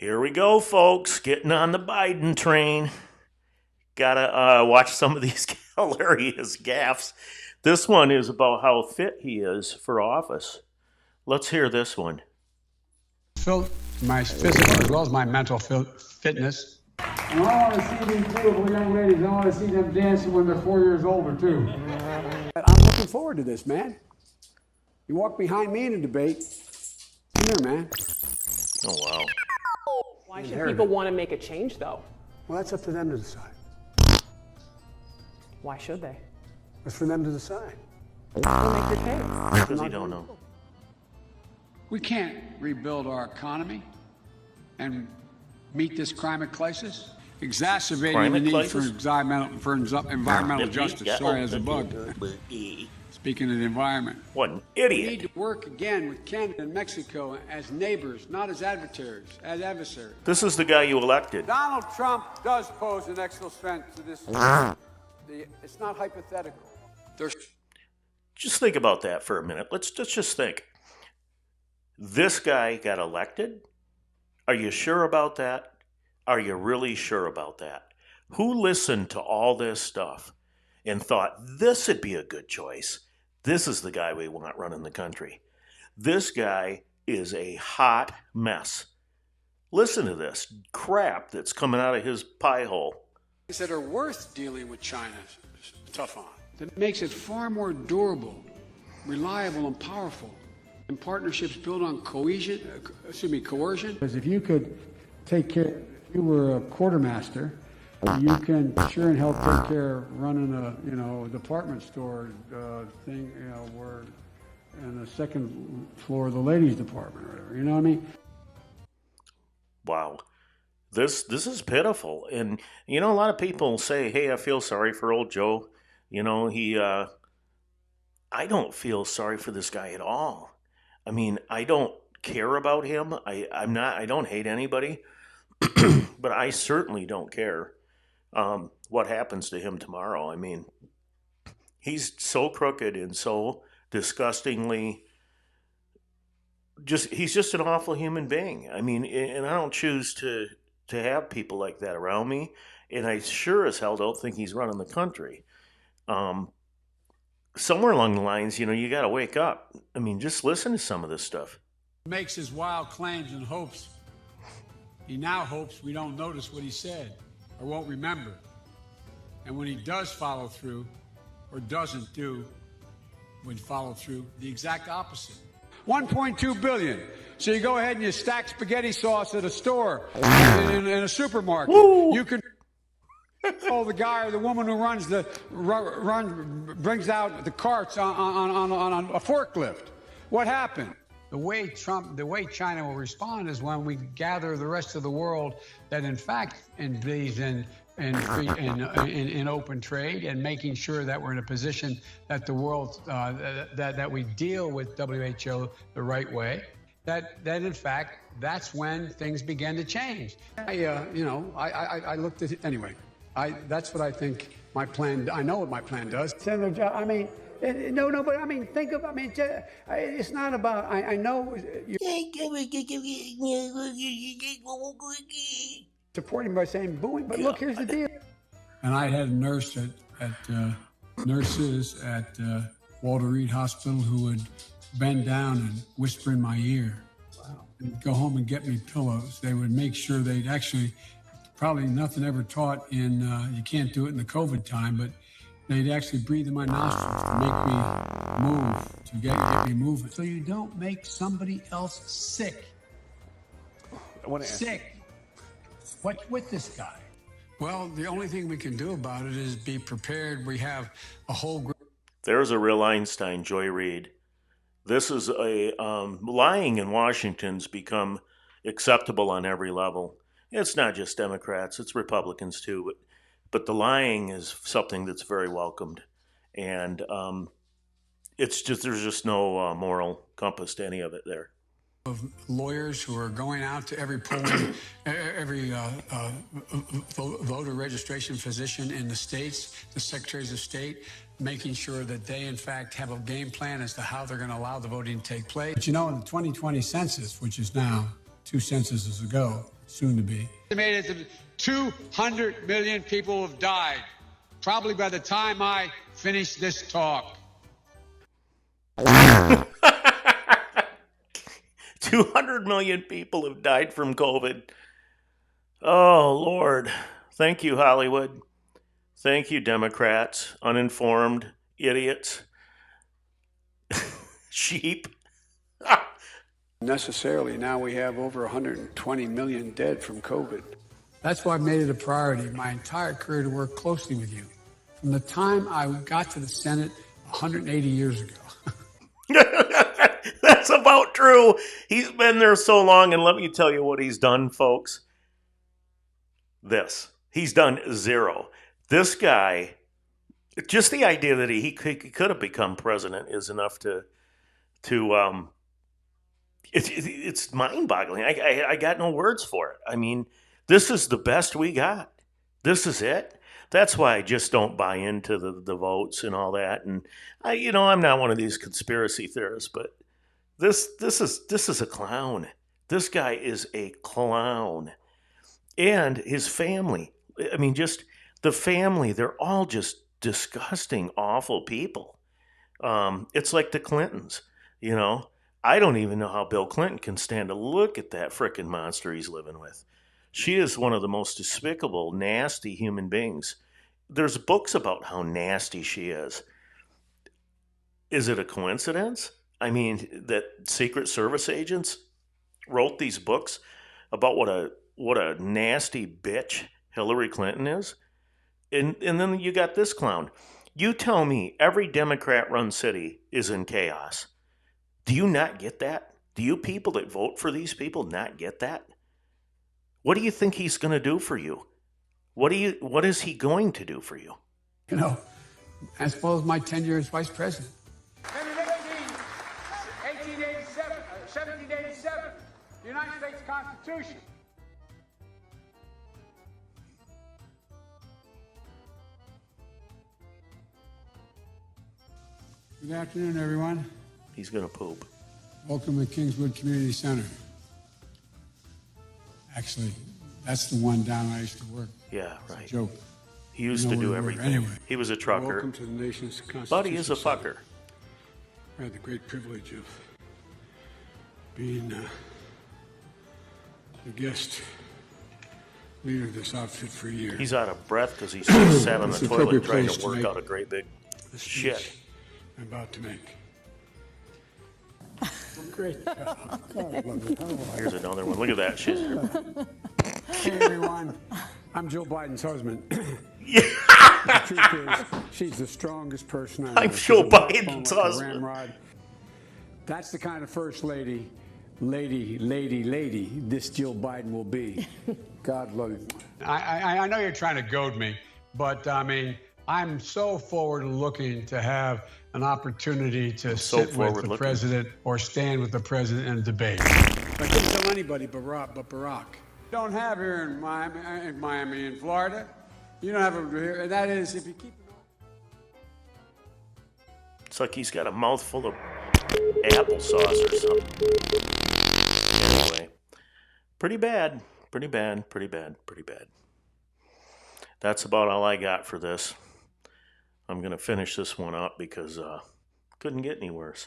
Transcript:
Here we go, folks. Getting on the Biden train. Gotta watch some of these hilarious gaffes. This one is about how fit he is for office. Let's hear this one. My physical as well as my mental fitness. And I want to see these beautiful young ladies. I want to see them dancing when they're 4 years older, too. I'm looking forward to this, man. You walk behind me in a debate. Come here, man. Oh, wow. Why should people want to make a change, though? Well, that's up to them to decide. Why should they? It's for them to decide. They'll make the change. Because he don't know. We can't rebuild our economy and meet this climate crisis, exacerbating the need for environmental justice. Sorry, as a bug. Speaking of the environment. What an idiot. We need to work again with Canada and Mexico as neighbors, not as adversaries. This is the guy you elected. Donald Trump does pose an extra threat to this. It's not hypothetical. Just think about that for a minute. Let's just think. This guy got elected? Are you sure about that? Are you really sure about that? Who listened to all this stuff and thought this would be a good choice? This is the guy we want running the country. This guy is a hot mess. Listen to this crap that's coming out of his pie hole. Things that are worth dealing with China tough on. That makes it far more durable, reliable, and powerful. And partnerships built on coercion. Because if you could take care, if you were a quartermaster, you can sure and hell take care of running a department store thing, where in the second floor of the ladies' department or whatever. You know what I mean? Wow. This is pitiful. And, a lot of people say, hey, I feel sorry for old Joe. I don't feel sorry for this guy at all. I mean, I don't care about him. I don't hate anybody, but I certainly don't care what happens to him tomorrow. I mean, he's so crooked and so disgustingly he's just an awful human being. I mean, and I don't choose to have people like that around me, and I sure as hell don't think he's running the country. Somewhere along the lines, you got to wake up. I mean, just listen to some of this stuff. Makes his wild claims and hopes. He now hopes we don't notice what he said or won't remember. And when he does follow through or doesn't do when follow through, the exact opposite. 1.2 billion. So you go ahead and you stack spaghetti sauce at a store in a supermarket. Woo! You can oh, the guy or the woman who brings out the carts on a forklift. What happened? The way China will respond is when we gather the rest of the world that in fact believes in open trade and making sure that we're in a position that the world that we deal with WHO the right way. That in fact that's when things began to change. I looked at it anyway. That's what I think my plan. I know what my plan does. I mean, no, but I mean, it's not about. I know you're supporting by saying booing, but look, here's the deal. And I had a nurse nurses at Walter Reed Hospital who would bend down and whisper in my ear. Wow. And go home and get me pillows. They would make sure they'd actually. Probably nothing ever taught in, you can't do it in the COVID time, but they'd actually breathe in my nostrils to make me move, to get me moving. So you don't make somebody else sick. Sick. What's with this guy? Well, the only thing we can do about it is be prepared. We have a whole group. There's a real Einstein, Joy Reid. This is lying in Washington's become acceptable on every level. It's not just Democrats, it's Republicans too, but the lying is something that's very welcomed. And there's just no moral compass to any of it there. Of lawyers who are going out to every polling, every voter registration physician in the states, the secretaries of state, making sure that they, in fact, have a game plan as to how they're going to allow the voting to take place. But in the 2020 census, which is now 2 censuses ago, soon to be. Estimated that 200 million people have died, probably by the time I finish this talk. 200 million people have died from COVID. Oh, Lord. Thank you, Hollywood. Thank you, Democrats, uninformed idiots, sheep. Necessarily, now we have over 120 million dead from COVID. That's why I've made it a priority my entire career to work closely with you. From the time I got to the Senate 180 years ago. That's about true. He's been there so long, and let me tell you what he's done, folks. He's done zero. This guy, just the idea that he could have become president is enough to it's mind-boggling. I got no words for it. I mean, this is the best we got. This is it. That's why I just don't buy into the votes and all that. And I'm not one of these conspiracy theorists, but this is a clown. This guy is a clown. And his family. I mean, just the family, they're all just disgusting, awful people. It's like the Clintons, I don't even know how Bill Clinton can stand to look at that frickin' monster he's living with. She is one of the most despicable, nasty human beings. There's books about how nasty she is. Is it a coincidence? I mean, that Secret Service agents wrote these books about what a nasty bitch Hillary Clinton is? And then you got this clown. You tell me every Democrat-run city is in chaos. Do you not get that? Do you people that vote for these people not get that? What do you think he's going to do for you? What is he going to do for you? As well as my tenure as vice president. 1787, the United States Constitution. Good afternoon, everyone. He's going to poop. Welcome to Kingswood Community Center. Actually, that's the one down I used to work. Yeah, right. Joke. He used to do everything. Anyway, he was a trucker. Welcome to the nation's Constitution. But he is a fucker. I had the great privilege of being the guest leader of this outfit for a year. He's out of breath because he sat on the toilet trying to work make out a great big shit. I'm about to make. Great. Here's another one. Look at that shit. Hey, everyone. I'm Joe Biden's husband. The truth is, she's the strongest person I know. I'm Joe Biden's husband. Ramrod. That's the kind of first lady, this Jill Biden will be. God love you. I know you're trying to goad me, but I mean, I'm so forward-looking to have an opportunity to sit with the president or stand with the president in a debate. I couldn't tell anybody but Barack. Don't have here in Miami, in Florida. You don't have it here, and that is if you keep it. It's like he's got a mouthful of applesauce or something. Anyway, pretty bad. That's about all I got for this. I'm going to finish this one up because couldn't get any worse.